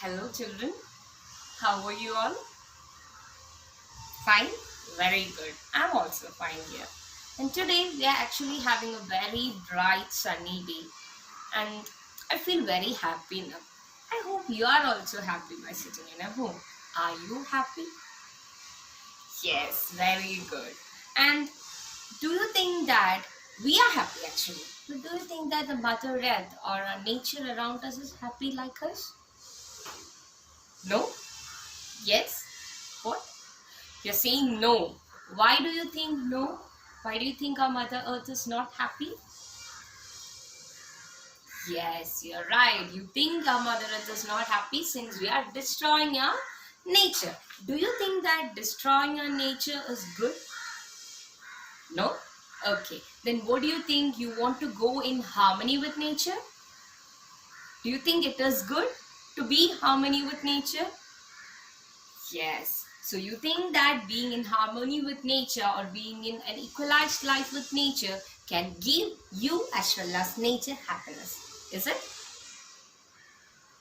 Hello children, how are you all? Fine? Very good. I'm also fine here. And today we are actually having a very bright sunny day and I feel very happy now. I hope you are also happy by sitting in a home. Are you happy? Yes, very good. And do you think that we are happy actually? But do you think that the Mother Earth or nature around us is happy like us? No? Yes? What? You're saying no. Why do you think no? Why do you think our Mother Earth is not happy? Yes, you're right. You think our Mother Earth is not happy since we are destroying our nature. Do you think that destroying our nature is good? No? Okay. Then what do you think? You want to go in harmony with nature? Do you think it is good to be in harmony with nature? Yes. So you think that being in harmony with nature or being in an equalized life with nature can give you as well as nature happiness. Is it?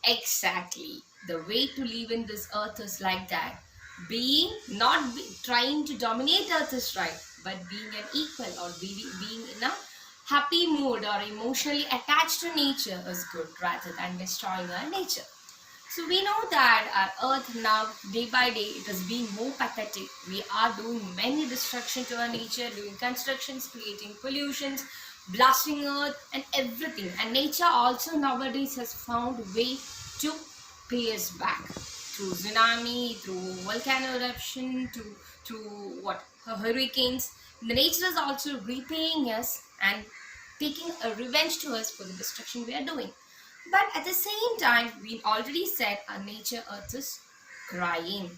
Exactly. The way to live in this earth is like that. Being not trying to dominate earth is right, but being an equal or being in a happy mood or emotionally attached to nature is good rather than destroying our nature. So we know that our earth now, day by day, it is being more pathetic. We are doing many destruction to our nature, doing constructions, creating pollutions, blasting earth and everything. And nature also nowadays has found a way to pay us back through tsunami, through volcano eruption, to what hurricanes. The nature is also repaying us and taking a revenge to us for the destruction we are doing. But at the same time, we already said our nature earth is crying.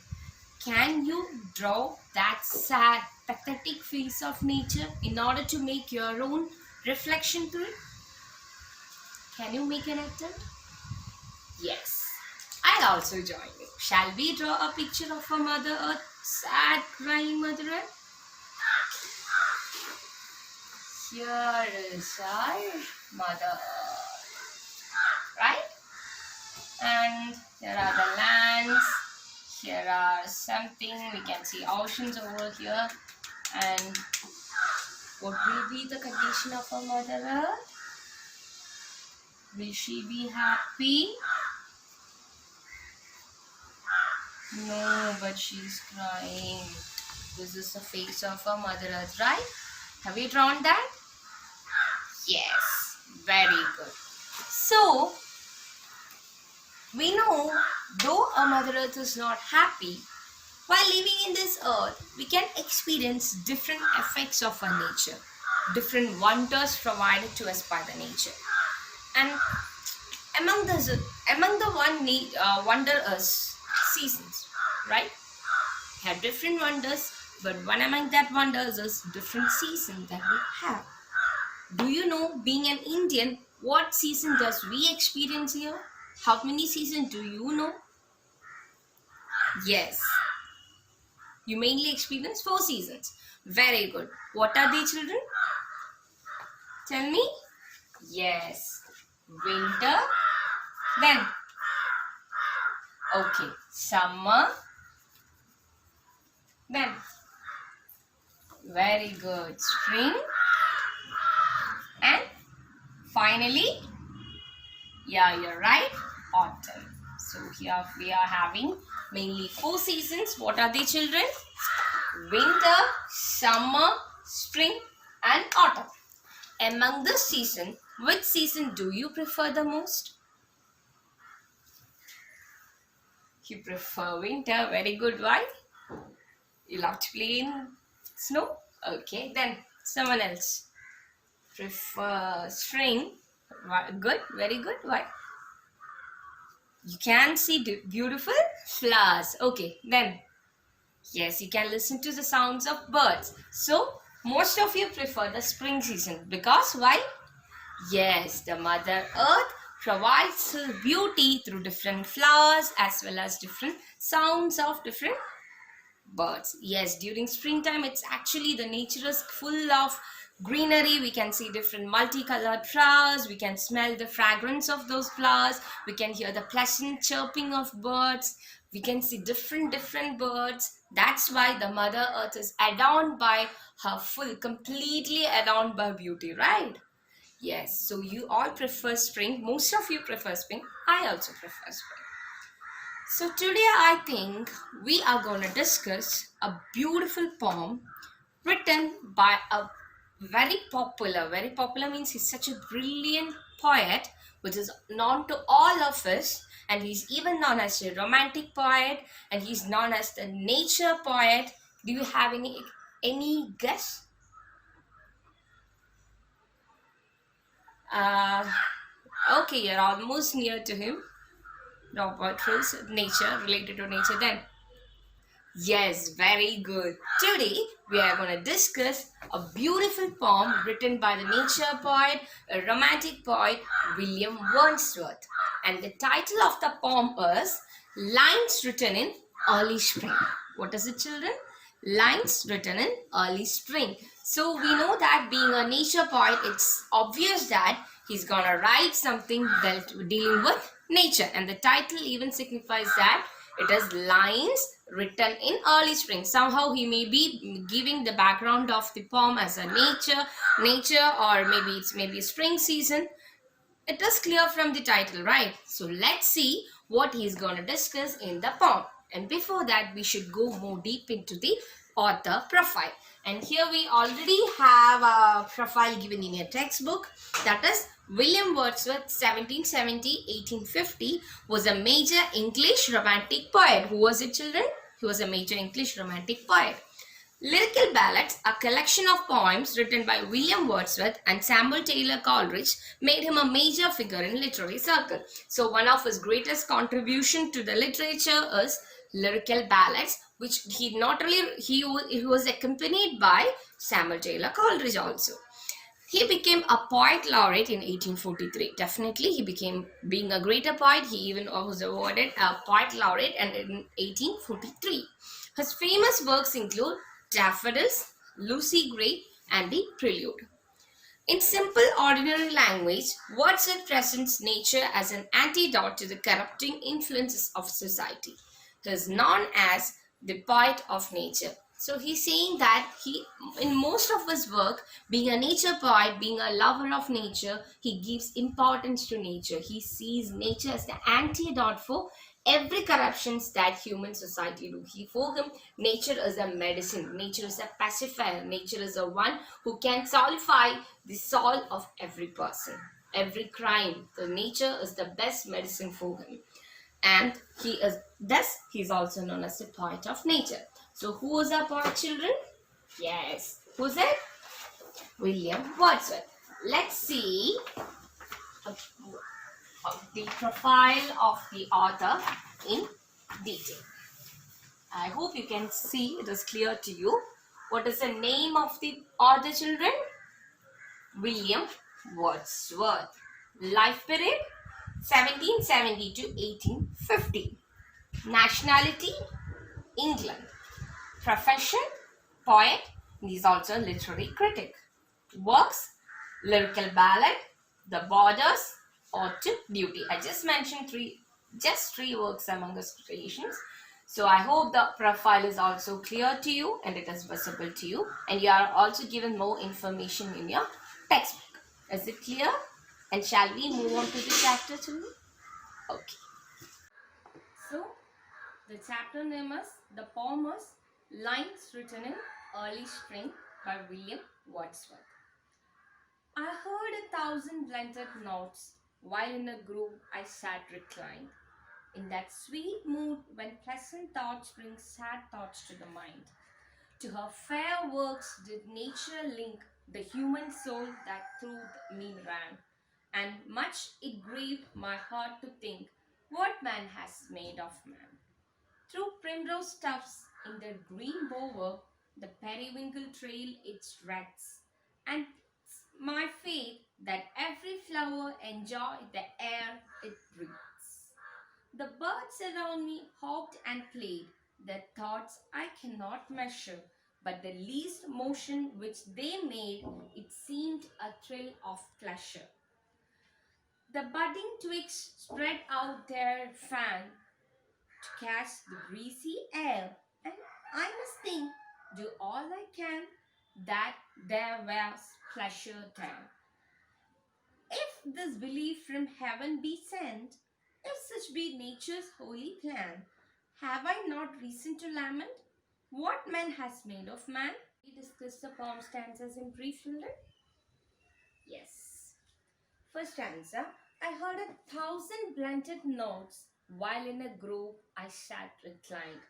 Can you draw that sad, pathetic face of nature in order to make your own reflection to it? Can you make an attempt? Yes. I'll also join you. Shall we draw a picture of a Mother Earth, sad, crying Mother Earth? Here is our Mother Earth, right? And here are the lands. Here are something, we can see oceans over here. And what will be the condition of our Mother Earth? Will she be happy? No, but she's crying. This is the face of our Mother Earth, right? Have you drawn that? Yes, very good. So, we know though our Mother Earth is not happy, while living in this earth, we can experience different effects of our nature, different wonders provided to us by the nature. And among the wonder is seasons, right? We have different wonders, but one among that wonders is different season that we have. Do you know, being an Indian, what season does we experience here? How many seasons do you know? Yes. You mainly experience 4 seasons. Very good. What are they, children? Tell me. Yes. Winter. Then. Okay. Summer. Then. Very good. Spring. And finally, yeah, you're right, autumn. So here we are having mainly 4 seasons. What are they, children? Winter, summer, spring and autumn. Among this season, which season do you prefer the most? You prefer winter. Very good. Why? You love to play in snow? Okay, then someone else. Prefer spring. Good, very good. Why? You can see beautiful flowers. Okay, then yes, you can listen to the sounds of birds. So most of you prefer the spring season because why? Yes, the Mother Earth provides her beauty through different flowers as well as different sounds of different birds. Yes, during springtime, it's actually the nature is full of greenery. We can see different multicolored flowers. We can smell the fragrance of those flowers. We can hear the pleasant chirping of birds. We can see different birds. That's why the Mother Earth is adorned by her full, completely adorned by beauty, right? Yes, so you all prefer spring. Most of you prefer spring. I also prefer spring. So today I think we are going to discuss a beautiful poem written by a very popular means he's such a brilliant poet, which is known to all of us, and he's even known as a romantic poet, and he's known as the nature poet. Do you have any guess? Uh, okay, you're almost near to him. Robert Frost, nature, related to nature then. Yes, very good. Today we are going to discuss a beautiful poem written by the nature poet, a romantic poet, William Wordsworth. And the title of the poem is Lines Written in Early Spring. What is it, children? Lines written in early spring. So we know that being a nature poet, it's obvious that he's gonna write something dealing with nature, and the title even signifies that it is lines written in early spring. Somehow he may be giving the background of the poem as a nature, or maybe spring season. It is clear from the title, right? So let's see what he's going to discuss in the poem. And before that, we should go more deep into the author profile. And here we already have a profile given in your textbook. That is William Wordsworth, 1770-1850, was a major English romantic poet. Who was it, children? He was a major English romantic poet. Lyrical Ballads, a collection of poems written by William Wordsworth and Samuel Taylor Coleridge, made him a major figure in literary circle. So one of his greatest contribution to the literature is Lyrical Ballads, which he not only he was accompanied by Samuel Taylor Coleridge also. He became a poet laureate in 1843. Definitely, he became, being a greater poet, he even was awarded a poet laureate and in 1843. His famous works include Daffodils, Lucy Gray, and the Prelude. In simple, ordinary language, Wordsworth presents nature as an antidote to the corrupting influences of society. He is known as the poet of nature. So he's saying that in most of his work, being a nature poet, being a lover of nature, he gives importance to nature. He sees nature as the antidote for every corruptions that human society do. For him, nature is a medicine, nature is a pacifier, nature is a one who can solidify the soul of every person, every crime. The nature is the best medicine for him, and he's also known as the poet of nature. So who is our poet, children? Yes, who's it? William Wordsworth. Let's see the profile of the author in detail. I hope you can see it is clear to you. What is the name of the author, children? William Wordsworth. Life period 1770 to 1850. Nationality England. Profession poet. He is also a literary critic. Works lyrical ballad, The Borders, Ode to Duty. I just mentioned three works among his creations. So I hope the profile is also clear to you and it is visible to you, and you are also given more information in your textbook. Is it clear? And shall we move on to the chapter, children? Okay. So the chapter name is, the poem is Lines Written in Early Spring by William Wordsworth. I heard 1,000 blended notes while in a grove I sat reclined, in that sweet mood when pleasant thoughts bring sad thoughts to the mind. To her fair works did nature link the human soul that through me ran, and much it grieved my heart to think what man has made of man. Through primrose tufts in the green bower, the periwinkle trail its threads, and my faith that every flower enjoy the air it breathes. The birds around me hopped and played, their thoughts I cannot measure. but the least motion which they made, it seemed a thrill of pleasure. The budding twigs spread out their fan to catch the breezy air, and I must think, do all I can, that there was pleasure there. If this belief from heaven be sent, if such be nature's holy plan, have I not reason to lament what man has made of man? We discuss the poem stanzas in brief, children. Yes. First stanza. I heard 1,000 blended notes while in a grove I sat reclined.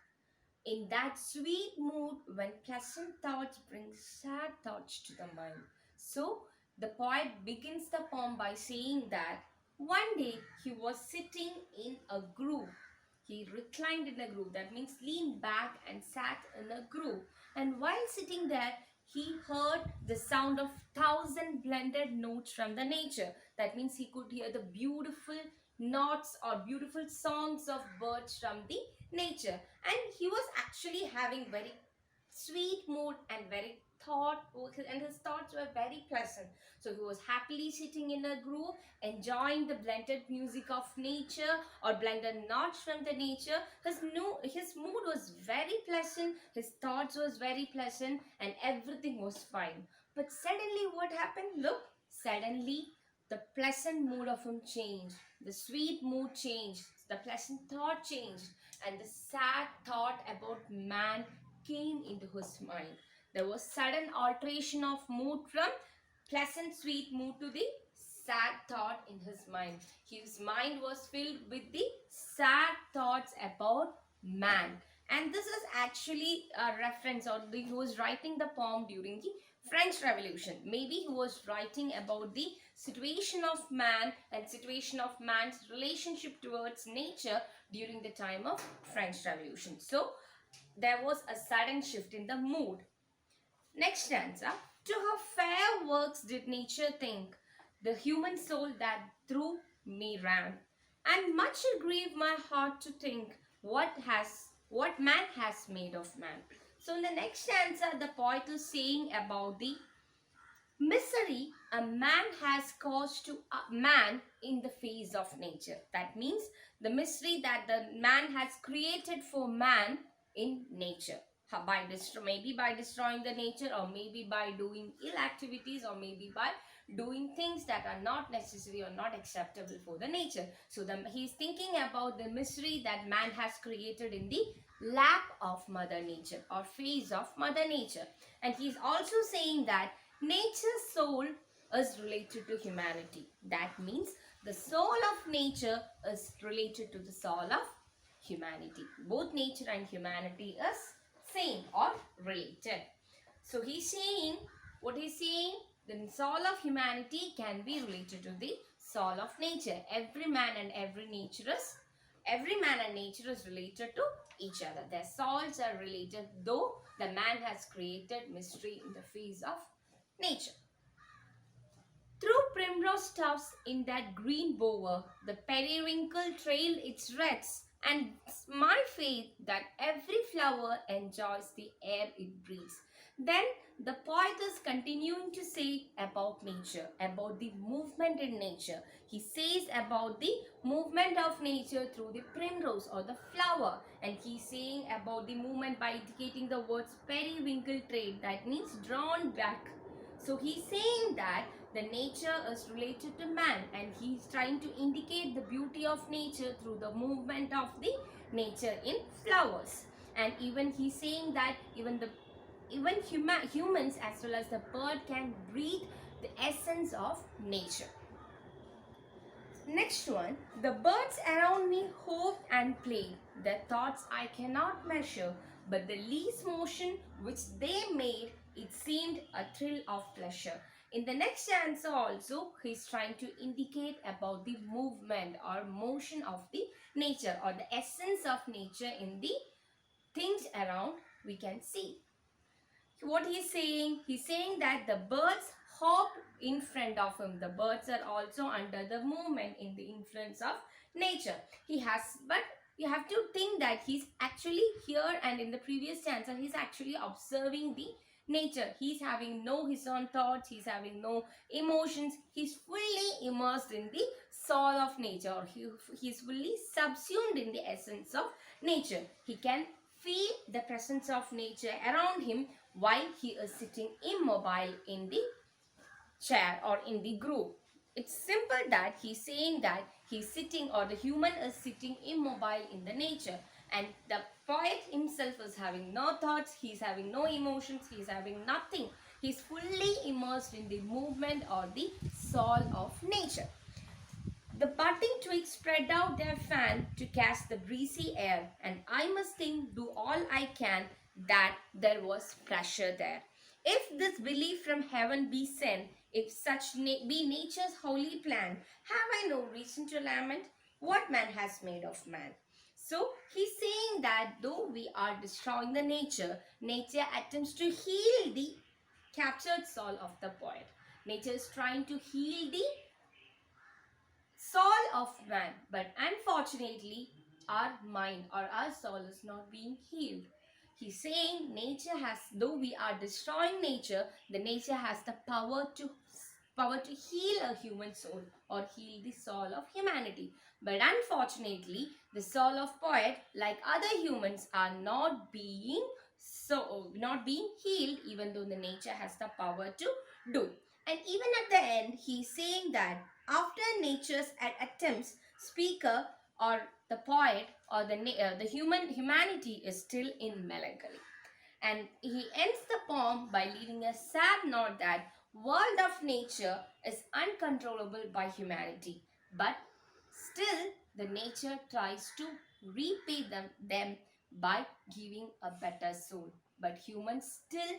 In that sweet mood when pleasant thoughts bring sad thoughts to the mind. So the poet begins the poem by saying that one day he was sitting in a grove. He reclined in a grove. That means leaned back and sat in a grove. And while sitting there, he heard the sound of 1,000 blended notes from the nature. That means he could hear the beautiful notes or beautiful songs of birds from the nature, and he was actually having very sweet mood and very thought, and his thoughts were very pleasant. So he was happily sitting in a grove enjoying the blended music of nature or blended notes from the nature. His mood was very pleasant, his thoughts was very pleasant, and everything was fine. But suddenly what happened? Look, suddenly the pleasant mood of him changed, the sweet mood changed, the pleasant thought changed, and the sad thought about man came into his mind. There was sudden alteration of mood from pleasant sweet mood to the sad thought in his mind. His mind was filled with the sad thoughts about man. And this is actually a reference, or he was writing the poem during the French Revolution. Maybe he was writing about the situation of man and situation of man's relationship towards nature during the time of French Revolution. So there was a sudden shift in the mood. Next stanza. To her fair works did nature think, the human soul that through me ran. And much it grieved my heart to think what man has made of man. So in the next stanza, the poet is saying about the misery a man has caused to a man in the face of nature. That means the misery that the man has created for man in nature. Maybe by destroying the nature, or maybe by doing ill activities, or maybe by doing things that are not necessary or not acceptable for the nature. So he's thinking about the misery that man has created in the lap of Mother Nature or face of Mother Nature. And he's also saying that nature's soul is related to humanity. That means the soul of nature is related to the soul of humanity. Both nature and humanity is same or related. So he's saying, what he's saying, the soul of humanity can be related to the soul of nature. Every man and nature is related to each other. Their souls are related, though the man has created mystery in the face of nature. Through primrose tufts in that green bower, the periwinkle trailed its wreaths, and my faith that every flower enjoys the air it breathes. Then the poet is continuing to say about nature, about the movement in nature. He says about the movement of nature through the primrose or the flower, and he's saying about the movement by indicating the words periwinkle trail, that means drawn back. So he's saying that the nature is related to man, and he's trying to indicate the beauty of nature through the movement of the nature in flowers. And even he's saying that even humans as well as the bird can breathe the essence of nature. Next one, the birds around me hoped and played. Their thoughts I cannot measure, but the least motion which they made, it seemed a thrill of pleasure. In the next stanza also, he is trying to indicate about the movement or motion of the nature, or the essence of nature in the things around we can see. What he is saying? He is saying that the birds hop in front of him. The birds are also under the movement in the influence of nature. He has, but You have to think that he's actually here, and in the previous stanza he's actually observing the nature. He's having no his own thoughts, he's having no emotions, he's fully immersed in the soul of nature, or he's fully subsumed in the essence of nature. He can feel the presence of nature around him while he is sitting immobile in the chair or in the group. It's simple that he's saying that he's sitting, or the human is sitting immobile in the nature, and the poet himself is having no thoughts, he's having no emotions, he's having nothing. He's fully immersed in the movement or the soul of nature. The budding twigs spread out their fan to catch the breezy air, and I must think, do all I can, that there was pressure there. If this belief from heaven be sent, if such be nature's holy plan, have I no reason to lament what man has made of man? So he's saying that though we are destroying the nature, nature attempts to heal the captured soul of the poet. Nature is trying to heal the soul of man, but unfortunately our mind or our soul is not being healed. He's saying nature has, though we are destroying nature, the nature has the power to heal a human soul or heal the soul of humanity. But unfortunately the soul of poet, like other humans, are not being healed, even though the nature has the power to do. And even at the end, he's saying that after nature's attempts, speaker or the poet or the humanity is still in melancholy. And he ends the poem by leaving a sad note that world of nature is uncontrollable by humanity, but still the nature tries to repay them by giving a better soul. But humans still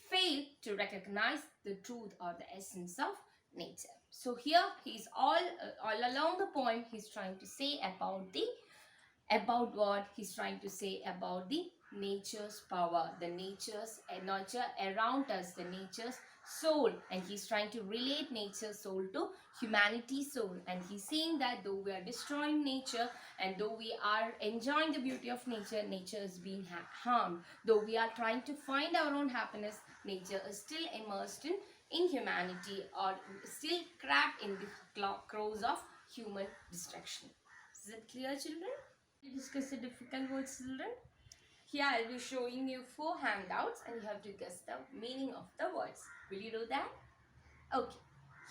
fail to recognize the truth or the essence of nature. So here he's all along the poem he's trying to say about what he's trying to say about the nature's power, the nature's nature around us, the nature's soul, and he's trying to relate nature's soul to humanity's soul. And he's saying that though we are destroying nature, and though we are enjoying the beauty of nature, nature is being harmed. Though we are trying to find our own happiness, nature is still immersed in humanity, or still trapped in the crows of human destruction. Is it clear, children? Discuss the difficult words, children. Here I'll be showing you 4 handouts, and you have to guess the meaning of the words. Will you do that? Okay.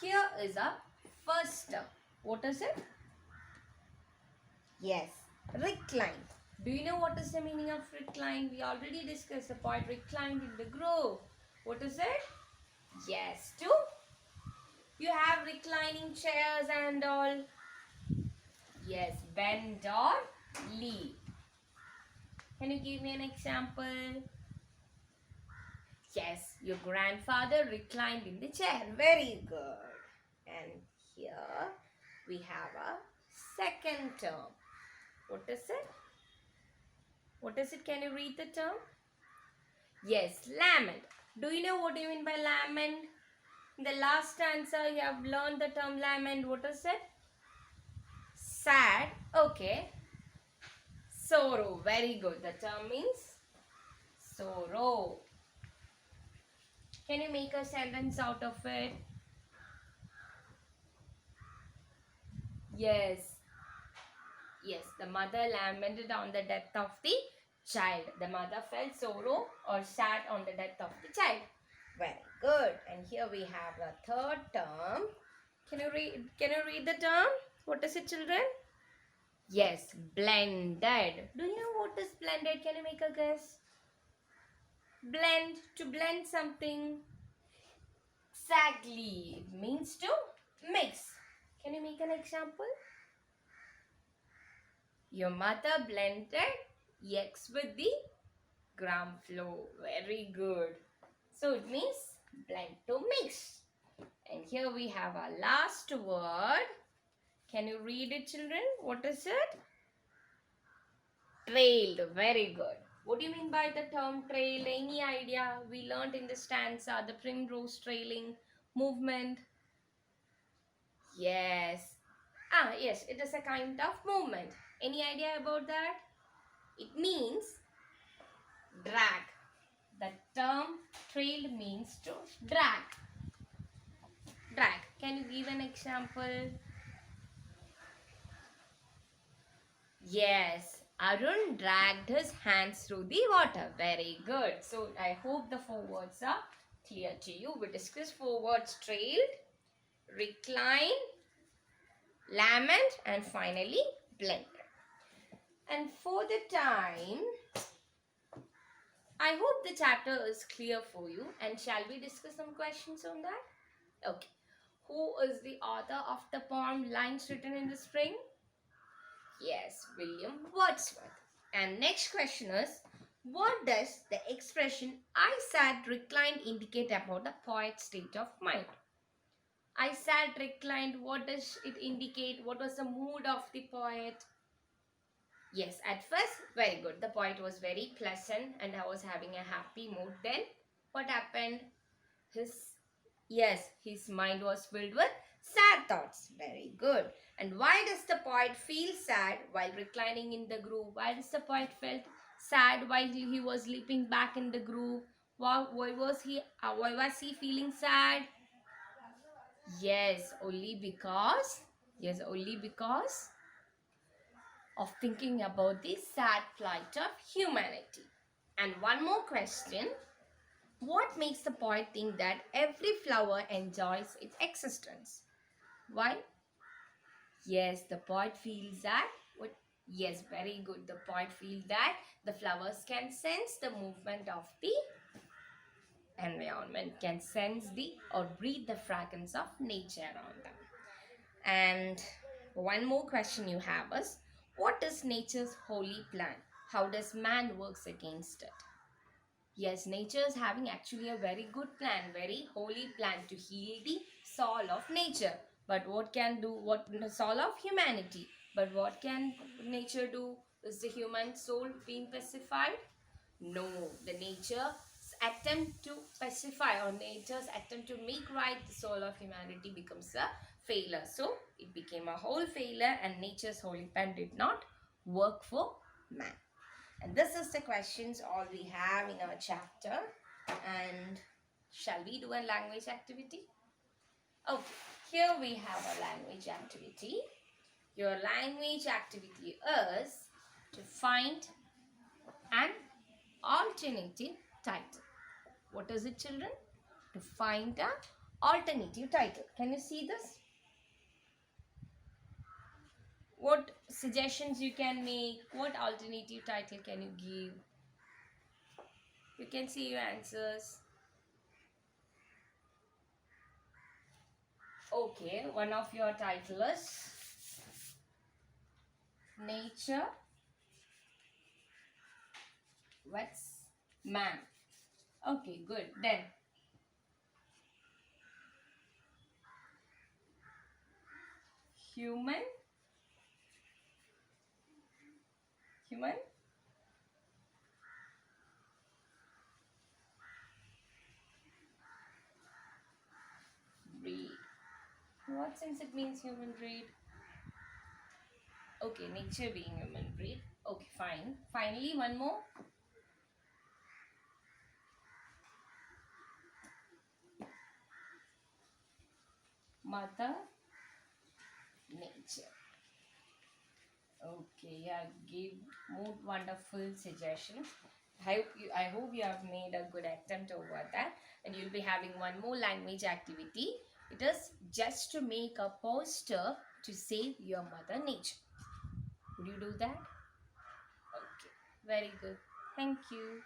Here is a first term. What is it? Yes, recline. Do you know what is the meaning of recline? We already discussed the poet reclined in the grove. What is it? Yes, to you have reclining chairs and all. Yes, bend or lean. Can you give me an example? Yes, your grandfather reclined in the chair. Very good. And here we have a second term. What is it? What is it? Can you read the term? Yes, lament. Do you know what you mean by lament? In the last stanza, you have learned the term lament. What is it? Sad. Okay. Sorrow. Very good. The term means sorrow. Can you make a sentence out of it? Yes. Yes, the mother lamented on the death of the child. The mother felt sorrow or sad on the death of the child. Very good. And here we have a third term. Can you read the term? What is it, children? Yes, blended. Do you know what is blended? Can you make a guess? Blend, to blend something. Exactly. It means to mix. Can you make an example? Your mother blended eggs with the gram flour. Very good. So it means blend to mix. And here we have our last word. Can you read it, children? What is it? Trailed. Very good. What do you mean by the term trail? Any idea? We learned in the stanza the primrose trailing movement. Yes. Yes, it is a kind of movement. Any idea about that? It means drag. The term trailed means to drag. Drag. Can you give an example? Yes, Arun dragged his hands through the water. Very good. So I hope the 4 words are clear to you. We discussed 4 words: trailed, recline, lament, and finally blended. And for the time, I hope the chapter is clear for you. And shall we discuss some questions on that? Okay. Who is the author of the poem Lines Written in the Spring? Yes, William Wordsworth. And next question is, what does the expression I sat reclined indicate about the poet's state of mind? I sat reclined, what does it indicate? What was the mood of the poet? Yes, at first, very good. The poet was very pleasant and I was having a happy mood. Then, what happened? His mind was filled with sad thoughts. Very good. And why does the poet feel sad while reclining in the groove? Why does the poet felt sad while he was leaping back in the groove? Why was he feeling sad? Yes, only because of thinking about the sad plight of humanity. And one more question. What makes the poet think that every flower enjoys its existence? Why? Yes, the poet feels that. What? Yes, very good. The poet feels that the flowers can sense the movement of the environment, can sense the or breathe the fragrance of nature around them. And one more question you have is, what is nature's holy plan? How does man works against it? Yes, nature is having actually a very good plan, very holy plan to heal the soul of nature. But what the soul of humanity? But what can nature do? Is the human soul being pacified? No, the nature's attempt to pacify or nature's attempt to make right the soul of humanity becomes a failure. So it became a whole failure and nature's holy plan did not work for man. And this is the questions all we have in our chapter. And shall we do a language activity? Okay, here we have a language activity. Your language activity is to find an alternative title. What is it, children? To find an alternative title. Can you see this? What suggestions you can make? What alternative title can you give? You can see your answers. Okay, one of your title is Nature vs. Man. Okay, good. Then human breed. What sense it means human breed? Okay, nature being human breed. Okay, fine. Finally, one more. Mother nature. Okay, yeah, give more wonderful suggestions. I hope you have made a good attempt over that, and you'll be having one more language activity. It is just to make a poster to save your mother nature. Would you do that? Okay, very good. Thank you.